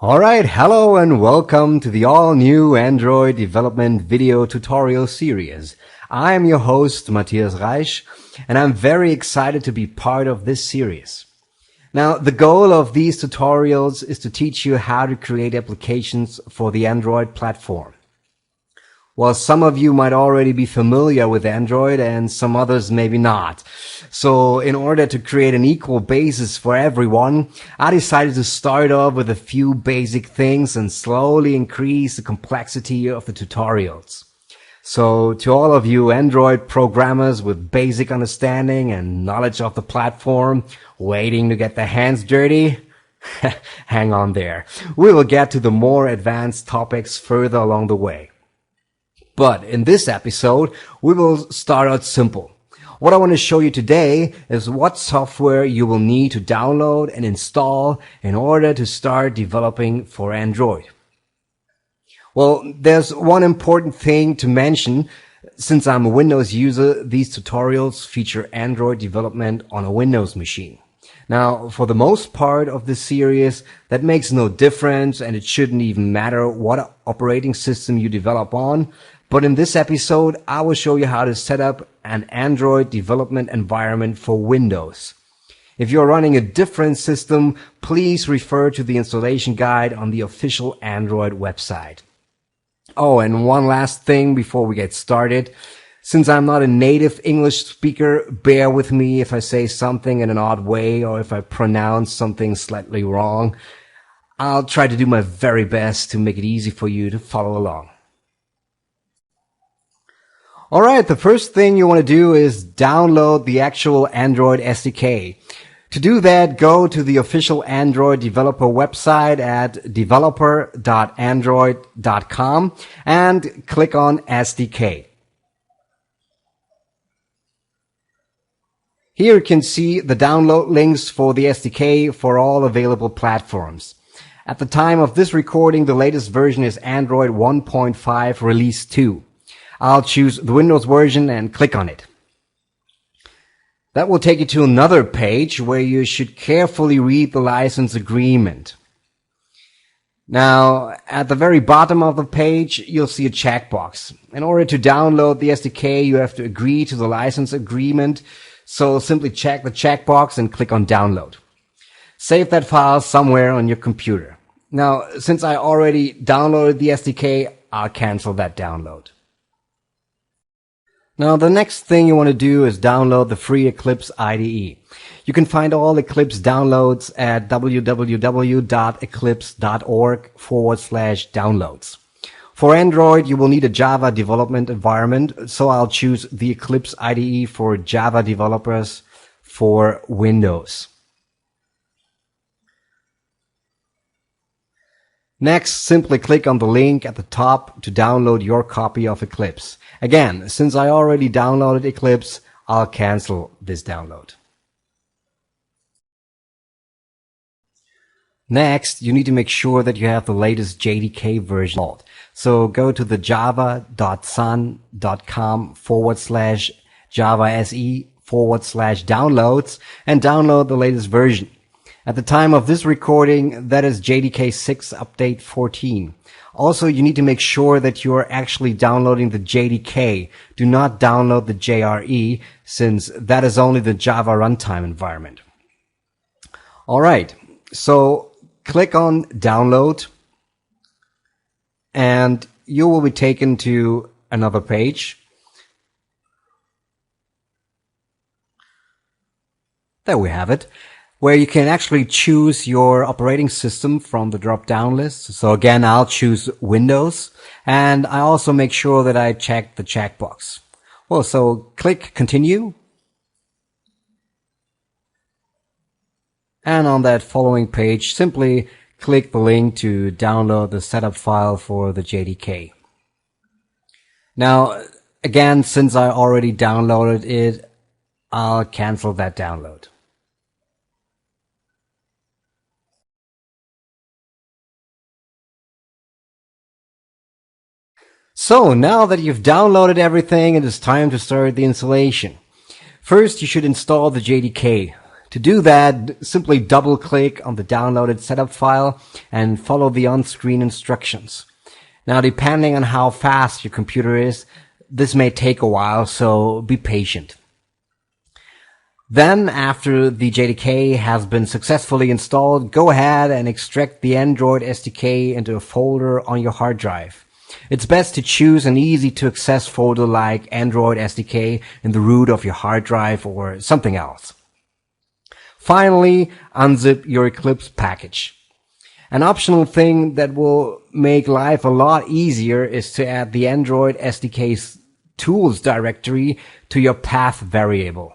Alright, hello and welcome to the all-new Android development video tutorial series. I am your host, Matthias Reich, and I'm very excited to be part of this series. Now, the goal of these tutorials is to teach you how to create applications for the Android platform. Well, some of you might already be familiar with Android and some others maybe not. So in order to create an equal basis for everyone, I decided to start off with a few basic things and slowly increase the complexity of the tutorials. So to all of you Android programmers with basic understanding and knowledge of the platform, waiting to get their hands dirty, hang on there. We will get to the more advanced topics further along the way. But in this episode, we will start out simple. What I want to show you today is what software you will need to download and install in order to start developing for Android. Well, there's one important thing to mention. Since I'm a Windows user, these tutorials feature Android development on a Windows machine. Now, for the most part of this series, that makes no difference and it shouldn't even matter what operating system you develop on. But in this episode, I will show you how to set up an Android development environment for Windows. If you're running a different system, please refer to the installation guide on the official Android website. Oh, and one last thing before we get started. Since I'm not a native English speaker, bear with me if I say something in an odd way or if I pronounce something slightly wrong. I'll try to do my very best to make it easy for you to follow along. Alright, the first thing you want to do is download the actual Android SDK. To do that, go to the official Android developer website at developer.android.com and click on SDK. Here you can see the download links for the SDK for all available platforms. At the time of this recording, the latest version is Android 1.5 Release 2. I'll choose the Windows version and click on it. That will take you to another page where you should carefully read the license agreement. Now, at the very bottom of the page, you'll see a checkbox. In order to download the SDK, you have to agree to the license agreement. So simply check the checkbox and click on download. Save that file somewhere on your computer. Now, since I already downloaded the SDK, I'll cancel that download. Now, the next thing you want to do is download the free Eclipse IDE. You can find all Eclipse downloads at www.eclipse.org/downloads. For Android, you will need a Java development environment, so I'll choose the Eclipse IDE for Java developers for Windows. Next, simply click on the link at the top to download your copy of Eclipse. Again, since I already downloaded Eclipse, I'll cancel this download. Next, you need to make sure that you have the latest JDK version installed. So go to the java.sun.com/java.se/downloads and download the latest version. At the time of this recording, that is JDK 6 Update 14. Also, you need to make sure that you are actually downloading the JDK. Do not download the JRE, since that is only the Java runtime environment. Alright, so click on Download, and you will be taken to another page. There we have it, where you can actually choose your operating system from the drop-down list. So again, I'll choose Windows, and I also make sure that I check the checkbox. Well, so click Continue. And on that following page, simply click the link to download the setup file for the JDK. Now, again, since I already downloaded it, I'll cancel that download. So now that you've downloaded everything, it is time to start the installation. First, you should install the JDK. To do that, simply double-click on the downloaded setup file and follow the on-screen instructions. Now, depending on how fast your computer is, this may take a while, so be patient. Then, after the JDK has been successfully installed, go ahead and extract the Android SDK into a folder on your hard drive. It's best to choose an easy-to-access folder like Android SDK in the root of your hard drive or something else. Finally, unzip your Eclipse package. An optional thing that will make life a lot easier is to add the Android SDK's tools directory to your path variable.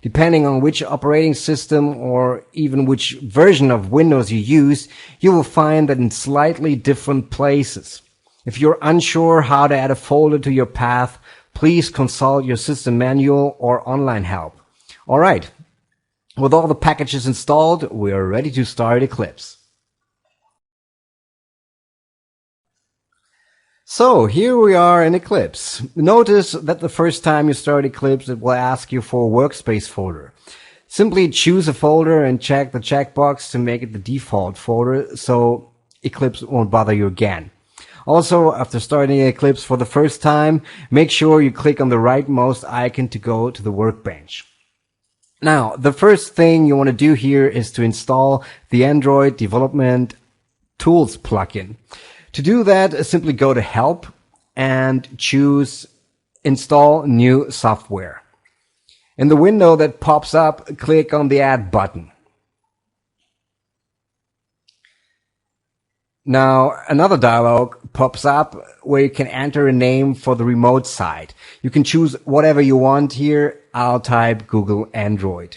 Depending on which operating system or even which version of Windows you use, you will find that in slightly different places. If you're unsure how to add a folder to your path, please consult your system manual or online help. Alright, with all the packages installed, we are ready to start Eclipse. So here we are in Eclipse. Notice that the first time you start Eclipse, it will ask you for a workspace folder. Simply choose a folder and check the checkbox to make it the default folder so Eclipse won't bother you again. Also, after starting Eclipse for the first time, make sure you click on the rightmost icon to go to the workbench. Now, the first thing you want to do here is to install the Android Development Tools plugin. To do that, simply go to Help and choose Install New Software. In the window that pops up, click on the Add button. Now, another dialog pops up where you can enter a name for the remote site. You can choose whatever you want here. I'll type Google Android.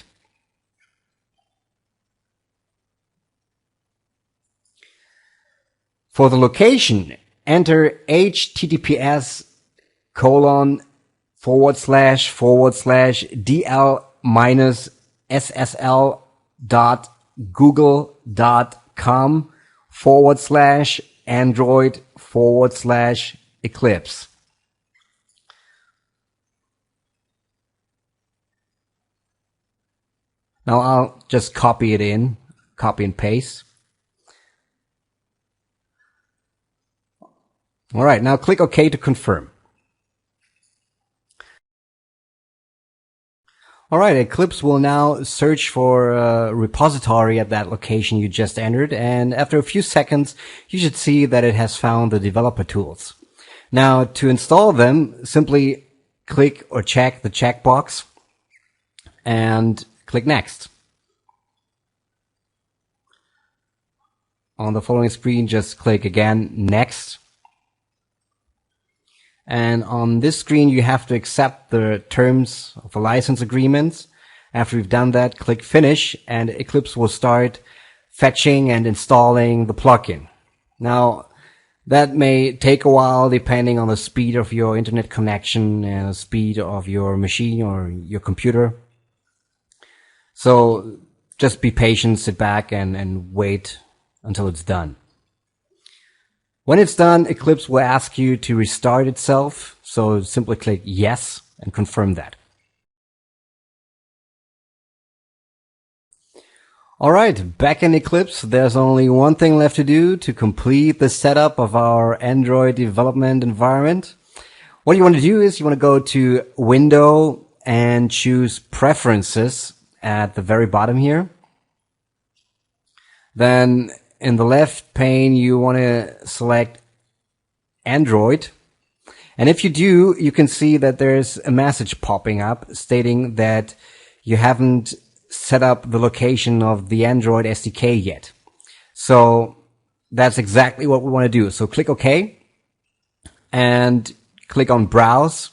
For the location, enter https://dl-ssl.google.com/android/eclipse. Now I'll just copy it in, copy and paste. Alright, now click OK to confirm. Alright, Eclipse will now search for a repository at that location you just entered, and after a few seconds you should see that it has found the developer tools. Now, to install them, simply click or check the checkbox and click Next. On the following screen, just click again Next. And on this screen, you have to accept the terms of the license agreements. After you've done that, click Finish, and Eclipse will start fetching and installing the plugin. Now, that may take a while depending on the speed of your internet connection and the speed of your machine or your computer. So just be patient, sit back and wait until it's done. When it's done, Eclipse will ask you to restart itself, so simply click Yes and confirm that. Alright, back in Eclipse, there's only one thing left to do to complete the setup of our Android development environment. What you want to do is you want to go to Window and choose Preferences at the very bottom here. Then in the left pane, you want to select Android. And if you do, you can see that there's a message popping up stating that you haven't set up the location of the Android SDK yet. So that's exactly what we want to do. So click OK and click on Browse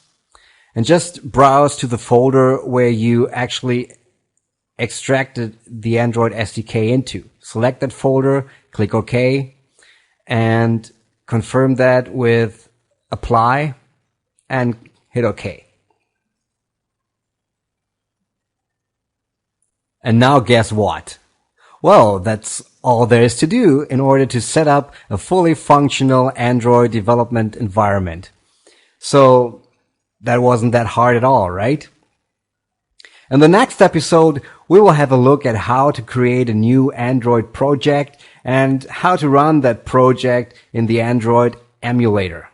and just browse to the folder where you actually extracted the Android SDK into. Select that folder, click OK, and confirm that with Apply, and hit OK. And now guess what? Well, that's all there is to do in order to set up a fully functional Android development environment. So that wasn't that hard at all, right? In the next episode, we will have a look at how to create a new Android project and how to run that project in the Android emulator.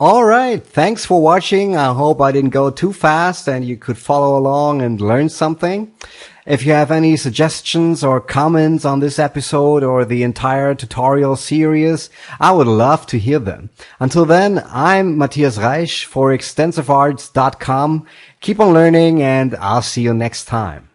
Alright, thanks for watching. I hope I didn't go too fast and you could follow along and learn something. If you have any suggestions or comments on this episode or the entire tutorial series, I would love to hear them. Until then, I'm Matthias Reich for xtensivearts.com. Keep on learning and I'll see you next time.